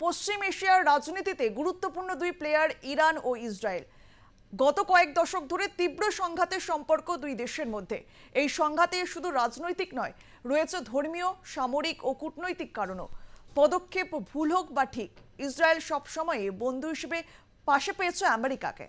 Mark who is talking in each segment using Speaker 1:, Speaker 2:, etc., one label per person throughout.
Speaker 1: পশ্চিম এশিয়ার রাজনীতিতে গুরুত্বপূর্ণ দুই প্লেয়ার ইরান ও ইসরায়েল। গত কয়েক দশক ধরে তীব্র সংঘাতের সম্পর্ক দুই দেশের মধ্যে। এই সংঘাতে শুধু রাজনৈতিক নয়, রয়েছে ধর্মীয়, সামরিক ও কূটনৈতিক কারণও। পদক্ষেপ ভুল হোক বা ঠিক, ইসরায়েল সবসময় বন্ধু হিসেবে পাশে পেয়েছে আমেরিকাকে।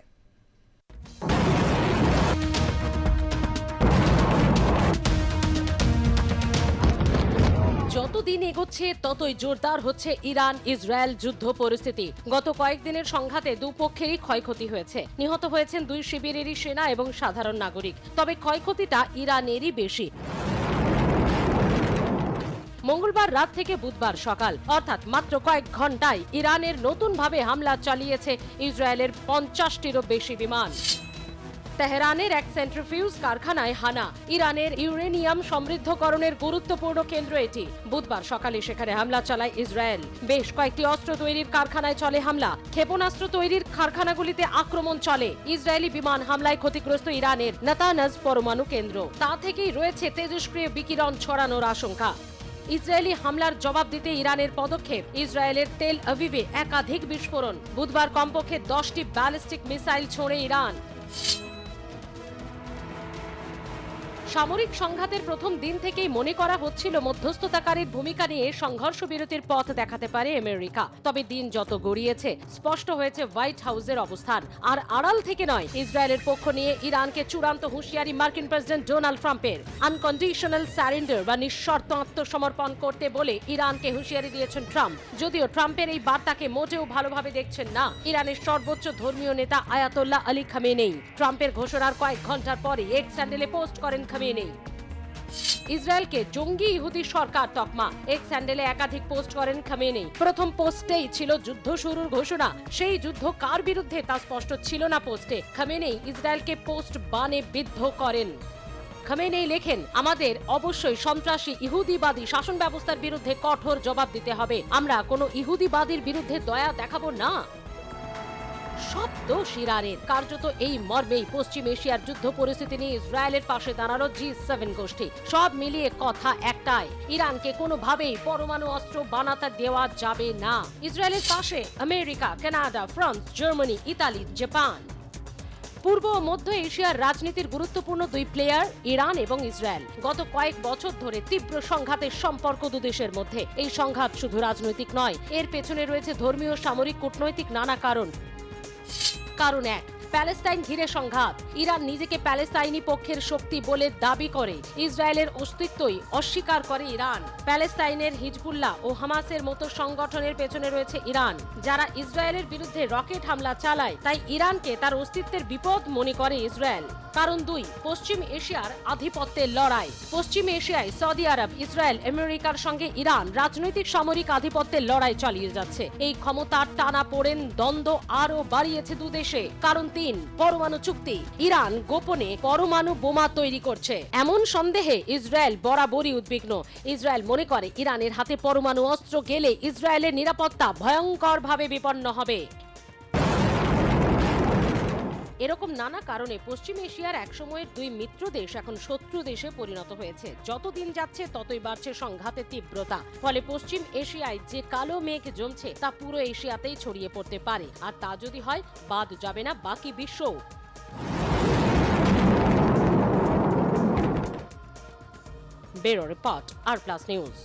Speaker 2: যতদিন এগোচ্ছে ততই জোরদার হচ্ছে ইরান ইসরায়েল যুদ্ধ পরিস্থিতি। গত কয়েকদিনের সংঘাতে দুপক্ষেরই ক্ষয়ক্ষতি হয়েছে। নিহত হয়েছেন দুই শিবিরেরই সেনা এবং সাধারণ নাগরিক। তবে ক্ষয়ক্ষতিটা ইরানেরই বেশি। মঙ্গলবার রাত থেকে বুধবার সকাল, অর্থাৎ মাত্র কয়েক ঘন্টায় ইরানের নতুনভাবে হামলা চালিয়েছে ইসরায়েলের 50টিরও বেশি বিমান। তেহরানের এক সেন্ট্রিফিউজ কারখানায় হানা। ইরানের ইউরেনিয়াম সমৃদ্ধকরণের গুরুত্বপূর্ণ কেন্দ্র এটি। বুধবার সকালে সেখানে হামলা চালায় ইসরায়েল। বেশ কয়েকটি অস্ত্র তৈরির কারখানায় চলে হামলা। ক্ষেপণাস্ত্র তৈরির কারখানাগুলিতে আক্রমণ চলে। ইসরায়েলি বিমান হামলায় ক্ষতিগ্রস্ত ইরানের নাতানজ পরমাণু কেন্দ্র। তা থেকেই রয়েছে তেজস্ক্রিয় বিকিরণ ছড়ানোর আশঙ্কা। ইসরায়েলি হামলার জবাব দিতে ইরানের পদক্ষেপ। ইসরায়েলের তেল আভিভে একাধিক বিস্ফোরণ। বুধবার কমপক্ষে 10টি ব্যালিস্টিক মিসাইল ছোড়ে ইরান। সামরিক সংঘাতের প্রথম দিন থেকেই মনে করা হচ্ছিল মধ্যস্থতাকারীর ভূমিকা নিয়ে সংঘর্ষ বিরতির পথ দেখাতে পারে আমেরিকা। তবে দিন যত গড়িয়েছে স্পষ্ট হয়েছে হোয়াইট হাউসের অবস্থান। আর আড়াল থেকে নয়, ইসরায়েলের পক্ষ নিয়ে ইরানকে চূড়ান্ত হুঁশিয়ারি মার্কিন প্রেসিডেন্ট ডোনাল্ড ট্রাম্পের। আনকন্ডিশনাল সারেন্ডার বা নিঃশর্ত আত্মসমর্পণ করতে বলে ইরানকে হুঁশিয়ারি দিয়েছেন ট্রাম্প। যদিও ট্রাম্পের এই বার্তাকে মোটেও ভালোভাবে দেখছেন না ইরানের সর্বোচ্চ ধর্মীয় নেতা আয়াতোল্লাহ আলী খামেনেই। ট্রাম্পের ঘোষণার কয়েক ঘন্টার পরে এক্স হ্যান্ডেলে পোস্ট করেন খামেনেই। ইসরায়েলকে জঙ্গি ইহুদি সরকার তকমা। এক্স হ্যান্ডেলে একাধিক পোস্ট করেন খামেনেই। প্রথম পোস্টেই ছিল যুদ্ধ শুরুর ঘোষণা। সেই যুদ্ধ কার বিরুদ্ধে তা স্পষ্ট ছিল না পোস্টে। খামেনেই ইসরায়েলকে পোস্ট বানে বিদ্ধ করেন। খামেনেই লেখেন, আমাদের অবশ্যই সন্ত্রাসী ইহুদিবাদী শাসন ব্যবস্থার বিরুদ্ধে কঠোর জবাব দিতে হবে। আমরা কোনো ইহুদিবাদীর বিরুদ্ধে দয়া দেখাবো না। সব দোষ ইরানের। কার্যত এই মর্মেই পশ্চিম এশিয়ার যুদ্ধ পরিস্থিতি নিয়ে ইসরায়েলের পাশে দাঁড়ানো G7 গোষ্ঠী। সব মিলিয়ে কথা একটাই, ইরানকে কোনোভাবেই পরমাণু অস্ত্র বানাতে দেওয়া যাবে না। ইসরায়েলের পাশে America, Canada, France, Germany, Italy, Japan. পূর্ব ও মধ্য এশিয়ার রাজনীতির গুরুত্বপূর্ণ দুই প্লেয়ার ইরান এবং ইসরায়েল। গত কয়েক বছর ধরে তীব্র সংঘাতের সম্পর্ক দুদেশের মধ্যে। এই সংঘাত শুধু রাজনৈতিক নয়, এর পেছনে রয়েছে ধর্মীয়, সামরিক, কূটনৈতিক নানা কারণ। কারণ এক, প্যালেস্তাইন ঘিরে সংঘাত। ইরান নিজেকে প্যালেস্তাইনি পক্ষের শক্তি বলে দাবি করে। ইসরায়েলের অস্তিত্বই অস্বীকার করে ইরান। প্যালেস্তাইনের হিজবুল্লাহ ও হামাসের মতো সংগঠনের পেছনে রয়েছে ইরান, যারা ইসরায়েলের বিরুদ্ধে রকেট হামলা চালায়। তাই ইরানকে তার অস্তিত্বের বিপদ মনে করে ইসরায়েল। কারণ দুই, পশ্চিম এশিয়ার আধিপত্যের লড়াই। পশ্চিম এশিয়ায় সৌদি আরব, ইসরায়েল, আমেরিকার সঙ্গে ইরান রাজনৈতিক সামরিক আধিপত্যের লড়াই চালিয়ে যাচ্ছে। এই ক্ষমতার টানা পোড়েন দ্বন্দ্ব আরও বাড়িয়েছে দুদেশে। কারণ তিন, পরমাণু চুক্তি। ইরান গোপনে পরমাণু বোমা তৈরি করছে এমন সন্দেহে ইসরায়েল বরাবরই উদ্বিগ্ন। ইসরায়েল মনে করে ইরানের হাতে পরমাণু অস্ত্র গেলে ইসরায়েলের নিরাপত্তা ভয়ঙ্করভাবে বিপন্ন হবে। এরকম নানা কারণে পশ্চিম এশিয়ার একসময়ের দুই মিত্র দেশ এখন শত্রু দেশে পরিণত হয়েছে। যত দিন যাচ্ছে ততই বাড়ছে সংঘাতের তীব্রতা। ফলে পশ্চিম এশিয়ায় যে কালো মেঘ জমছে তা পুরো এশিয়াতেই ছড়িয়ে পড়তে পারে। আর তা যদি হয়, বাদ যাবে না বাকি বিশ্বও। ব্যুরো রিপোর্ট, আর প্লাস নিউজ।